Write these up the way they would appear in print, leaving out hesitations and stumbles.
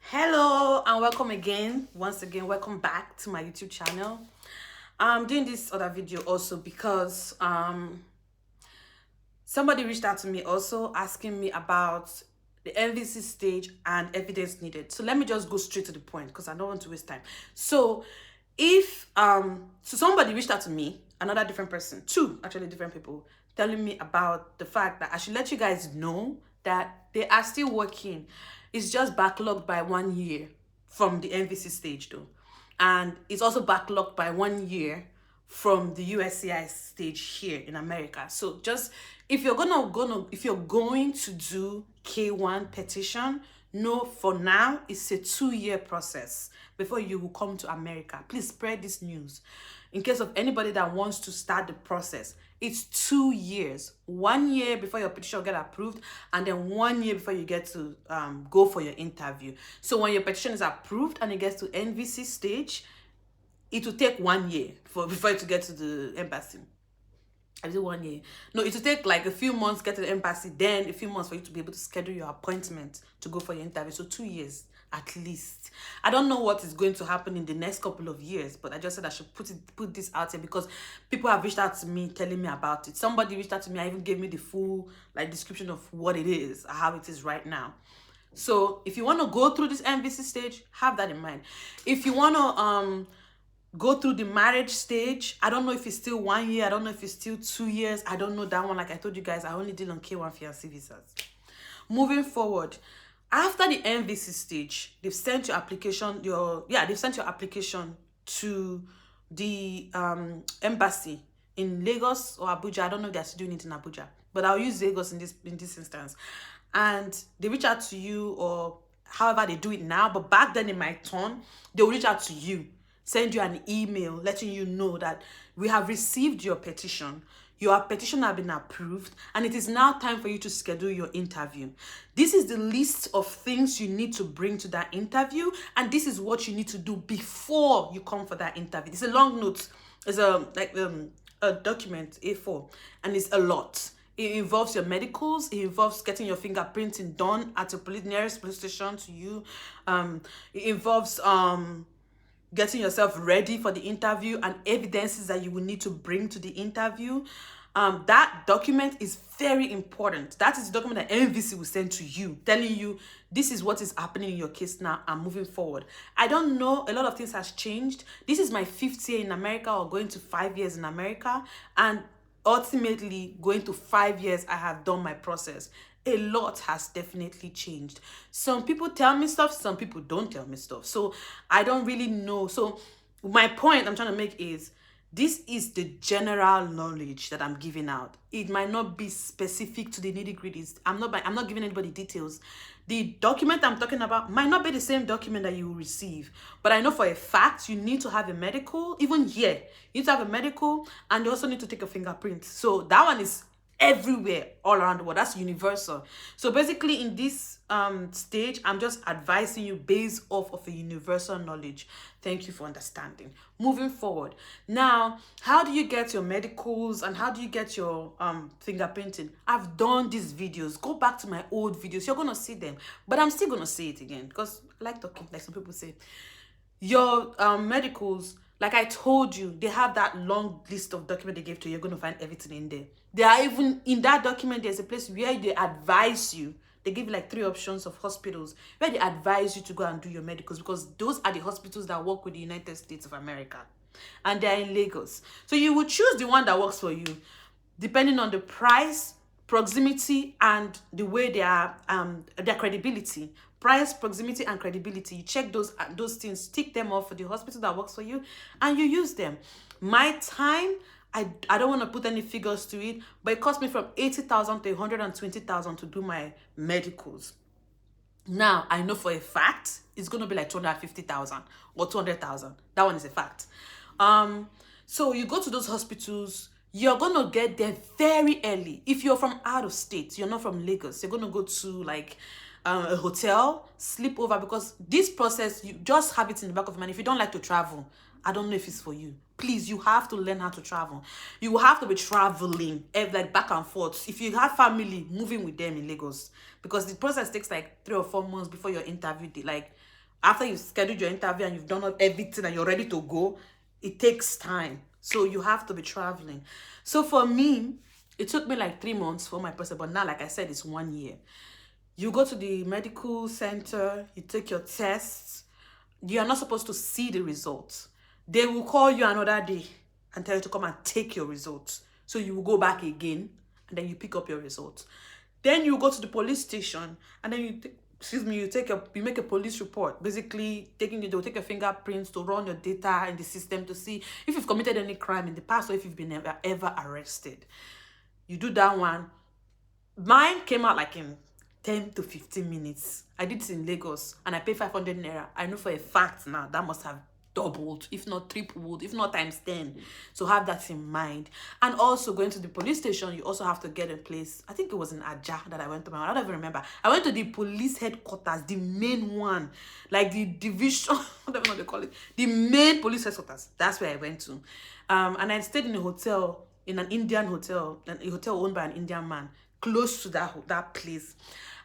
Hello and welcome again. Once again, welcome back to my YouTube channel. I'm doing this other video also because somebody reached out to me also asking me about the NVC stage and evidence needed. So let me just go straight to the point because I don't want to waste time. So if somebody reached out to me, another different person, two actually different people, telling me about the fact that I should let you guys know that they are still working. It's just backlogged by 1 year from the NVC stage though. And it's also backlogged by 1 year from the USCI stage here in America. So just if you're going to do K-1 petition, no, for now it's a 2-year process before you will come to America. Please spread this news in case of anybody that wants to start the process. It's 2 years, 1 year before your petition will get approved, and then 1 year before you get to go for your interview. So when your petition is approved and it gets to NVC stage, it will take 1 year before it to get to the embassy. Is it 1 year? No, it will take like a few months to get to the embassy, then a few months for you to be able to schedule your appointment to go for your interview. So 2 years at least. I don't know what is going to happen in the next couple of years, but I just said I should put this out here because people have reached out to me telling me about it. Somebody reached out to me, I even gave me the full description of what it is, how it is right now. So if you want to go through this NVC stage, have that in mind. If you want to go through the marriage stage, I don't know if it's still 1 year, I don't know if it's still 2 years, I don't know that one. Like I told you guys, I only deal on K-1 fiancé visas. Moving forward, after the NVC stage, they've sent your application, they've sent your application to the embassy in Lagos or Abuja. I don't know if they're still doing it in Abuja, but I'll use Lagos in this instance. And they reach out to you, or however they do it now, but back then in my turn, they'll reach out to you, send you an email letting you know that we have received your petition. Your petition has been approved and it is now time for you to schedule your interview. This is the list of things you need to bring to that interview, and this is what you need to do before you come for that interview. It's a long note. It's a document, A4, and it's a lot. It involves your medicals. It involves getting your fingerprinting done at the nearest police station to you. It involves getting yourself ready for the interview and evidences that you will need to bring to the interview. That document is very important. That is the document that NVC will send to you, telling you this is what is happening in your case now and moving forward. I don't know, a lot of things has changed. This is my 5th year in America, or going to 5 years in America, and ultimately going to 5 years I have done my process. A lot has definitely changed. Some people tell me stuff, some people don't tell me stuff. So I don't really know. So my point I'm trying to make is, this is the general knowledge that I'm giving out. It might not be specific to the nitty-gritties. I'm not giving anybody details. The document I'm talking about might not be the same document that you will receive, but I know for a fact you need to have a medical. Even here, you need to have a medical, and you also need to take a fingerprint. So that one is everywhere, all around the world. That's universal. So basically in this stage, I'm just advising you based off of a universal knowledge. Thank you for understanding. Moving forward, now, how do you get your medicals and how do you get your fingerprinting? I've done these videos. Go back to my old videos, you're gonna see them, but I'm still gonna say it again because I like talking, like some people say. Your medicals, like I told you, they have that long list of documents they gave to you. You're going to find everything in there. They are even, in that document, there's a place where they advise you. They give you like 3 options of hospitals where they advise you to go and do your medicals, because those are the hospitals that work with the United States of America. And they're in Lagos. So you will choose the one that works for you, depending on the price, proximity, and the way they are, their credibility. Price, proximity, and credibility. You check those things, tick them off for the hospital that works for you, and you use them. My time, I don't want to put any figures to it, but it cost me from 80,000 to 120,000 to do my medicals. Now, I know for a fact it's going to be like 250,000 or 200,000. That one is a fact. So you go to those hospitals, you're going to get there very early. If you're from out of state, you're not from Lagos, you're going to go to like a hotel, sleep over, because this process, you just have it in the back of your mind. If you don't like to travel, I don't know if it's for you. Please, you have to learn how to travel. You will have to be traveling like back and forth. If you have family, moving with them in Lagos, because the process takes like 3 or 4 months before your interview day. Like after you've scheduled your interview and you've done everything and you're ready to go, it takes time. So you have to be traveling. So for me, it took me like 3 months for my process, but now, like I said, it's 1 year. You go to the medical center, you take your tests. You are not supposed to see the results. They will call you another day and tell you to come and take your results. So you will go back again and then you pick up your results. Then you go to the police station and then you make a police report. Basically, they'll take your fingerprints to run your data in the system to see if you've committed any crime in the past or if you've been ever arrested. You do that one. Mine came out like in 10 to 15 minutes. I did it in Lagos and I paid 500 naira. I know for a fact now that must have doubled, if not tripled, if not times 10. So have that in mind. And also going to the police station, you also have to get a place. I think it was in Aja that I went to. I don't even remember. I went to the police headquarters, the main one, like the division, whatever they call it, the main police headquarters. That's where I went to. And I stayed in a hotel, in an Indian hotel, a hotel owned by an Indian man, close to that place.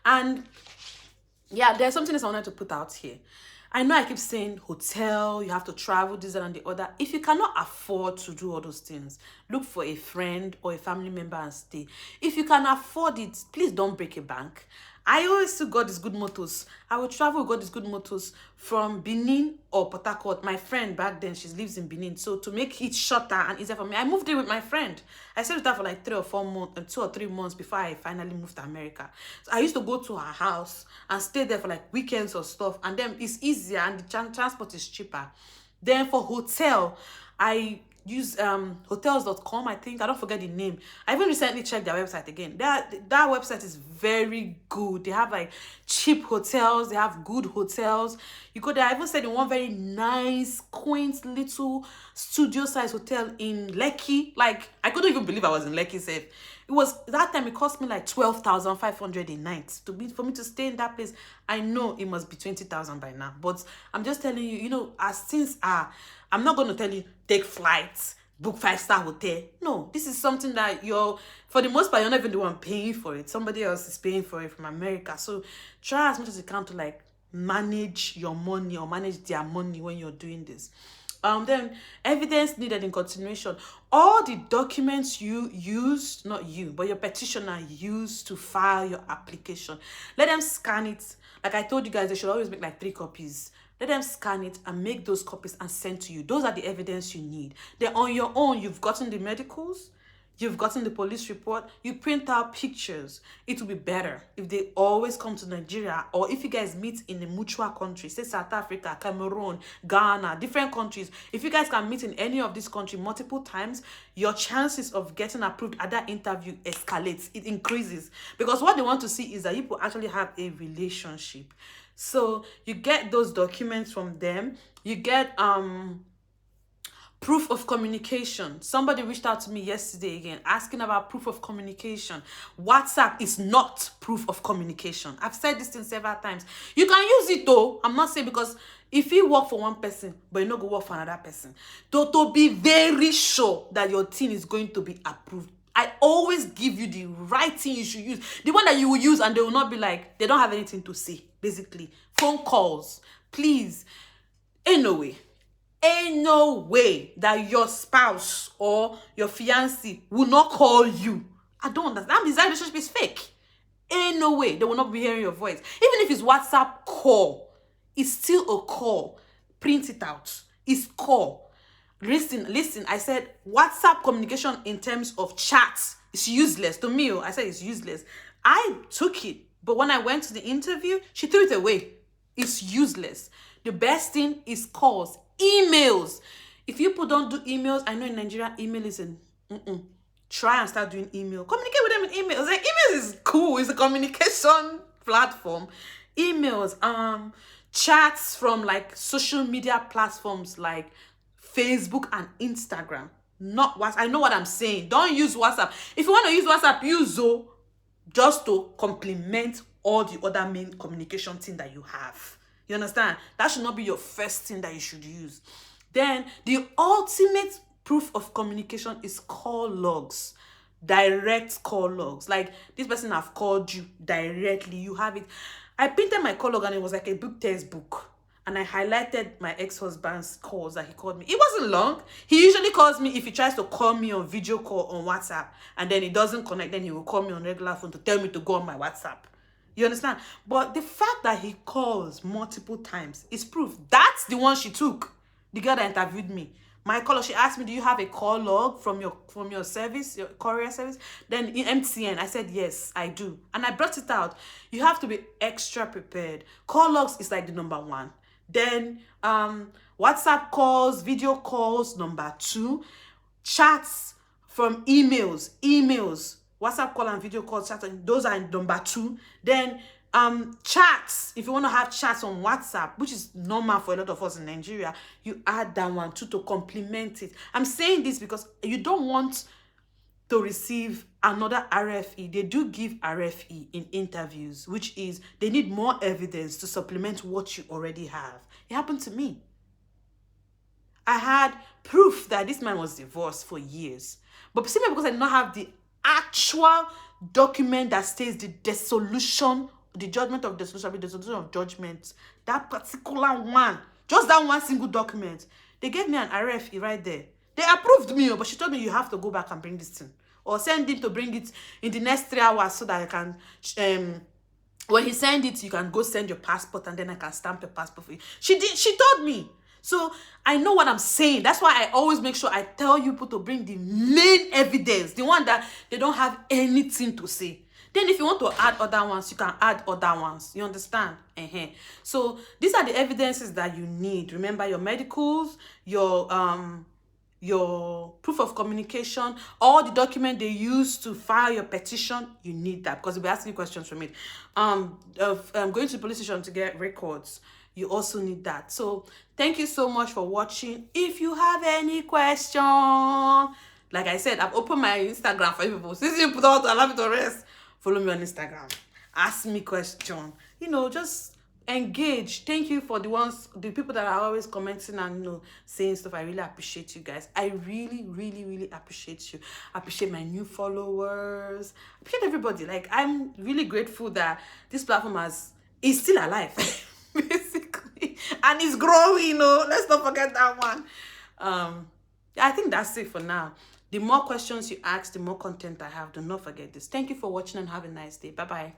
And yeah, there's something else I wanted to put out here. I know I keep saying hotel, you have to travel, this and the other. If you cannot afford to do all those things, look for a friend or a family member and stay. If you can afford it, please don't break a bank. I always still got these good mottos. I will travel with these good mottos from Benin or Port Harcourt. My friend back then, she lives in Benin. So to make it shorter and easier for me, I moved in with my friend. I stayed with her for like 3 or 4 months, 2 or 3 months before I finally moved to America. So I used to go to her house and stay there for like weekends or stuff. And then it's easier and the transport is cheaper. Then for hotel, I use hotels.com, I think. I don't forget the name. I even recently checked their website again. That website is very good. They have like cheap hotels. They have good hotels. You go there. I even stayed in one very nice, quaint little studio-sized hotel in Lekki. Like, I couldn't even believe I was in Lekki safe. It was, that time it cost me like 12,500 a night for me to stay in that place. I know it must be 20,000 by now, but I'm just telling you, you know, as things are, I'm not going to tell you take flights, book 5-star hotel. No, this is something that for the most part, you're not even the one paying for it. Somebody else is paying for it from America. So try as much as you can to like manage your money or manage their money when you're doing this. Then evidence needed in continuation. All the documents you used, not you, but your petitioner used to file your application, let them scan it. Like I told you guys, they should always make like 3 copies. Let them scan it and make those copies and send to you. Those are the evidence you need. Then on your own, you've gotten the medicals, you've gotten the police report, you print out pictures. It will be better if they always come to Nigeria, or if you guys meet in a mutual country, say South Africa, Cameroon, Ghana, different countries. If you guys can meet in any of these countries multiple times, your chances of getting approved at that interview escalates. It increases. Because what they want to see is that you actually have a relationship. So you get those documents from them. You get proof of communication. Somebody reached out to me yesterday again asking about proof of communication. WhatsApp is not proof of communication. I've said this thing several times. You can use it though. I'm not saying, because if you work for one person but you not go work for another person, to be very sure that your thing is going to be approved, I always give you the right thing you should use. The one that you will use and they will not be like, they don't have anything to say. Basically, phone calls. Please, ain't no way that your spouse or your fiancé will not call you. I don't understand. That relationship is fake. Ain't no way they will not be hearing your voice. Even if it's WhatsApp call, it's still a call. Print it out. It's call. Listen, I said WhatsApp communication in terms of chats is useless. To me, I said it's useless. I took it, but when I went to the interview, she threw it away. It's useless. The best thing is calls, emails. If you people don't do emails, I know in Nigeria, email is try and start doing email. Communicate with them in emails. Like, emails is cool. It's a communication platform. Emails, chats from like social media platforms like Facebook and Instagram. Not WhatsApp. I know what I'm saying. Don't use WhatsApp. If you want to use WhatsApp, use Zoom, just to complement all the other main communication thing that you have. You understand? That should not be your first thing that you should use. Then the ultimate proof of communication is call logs. Direct call logs. Like, this person have called you directly, you have it. I printed my call log and it was like a book textbook, and I highlighted my ex-husband's calls that he called me. It wasn't long. He usually calls me if he tries to call me on video call on WhatsApp, and then it doesn't connect, then he will call me on regular phone to tell me to go on my WhatsApp. You understand? But the fact that he calls multiple times is proof. That's the one she took. The girl that interviewed me. My caller, she asked me, do you have a call log from your service, your courier service? Then in MTN, I said, yes, I do. And I brought it out. You have to be extra prepared. Call logs is like the number one. Then WhatsApp calls, video calls, number two. Chats from emails, WhatsApp call and video call chat, those are number two. Then chats, if you want to have chats on WhatsApp, which is normal for a lot of us in Nigeria, you add that one too to complement it. I'm saying this because you don't want to receive another RFE. They do give RFE in interviews, which is they need more evidence to supplement what you already have. It happened to me. I had proof that this man was divorced for years, but simply because I did not have the actual document that states the dissolution, the judgment of dissolution, the dissolution of judgment, that particular one, just that one single document, they gave me an RFE right there. They approved me, but she told me you have to go back and bring this thing, or send him to bring it in the next 3 hours so that I can, when he send it, you can go send your passport and then I can stamp your passport for you. She told me. So I know what I'm saying. That's why I always make sure I tell you people to bring the main evidence, the one that they don't have anything to say. Then if you want to add other ones, you can add other ones. You understand? So these are the evidences that you need. Remember your medicals, your proof of communication, all the document they use to file your petition. You need that because they'll be asking questions from it. Going to the police station to get records, you also need that. So thank you so much for watching. If you have any question, like I said, I've opened my Instagram for people. Since you put out allow me to rest, follow me on Instagram, ask me question, just engage. Thank you for the people that are always commenting and saying stuff. I really appreciate you guys. I really, really, really appreciate you. I appreciate my new followers. I appreciate everybody. Like, I'm really grateful that this platform is still alive. Basically, and it's growing. Let's not forget that one. I think that's it for now. The more questions you ask, the more content I have. Do not forget this. Thank you for watching and have a nice day. Bye bye.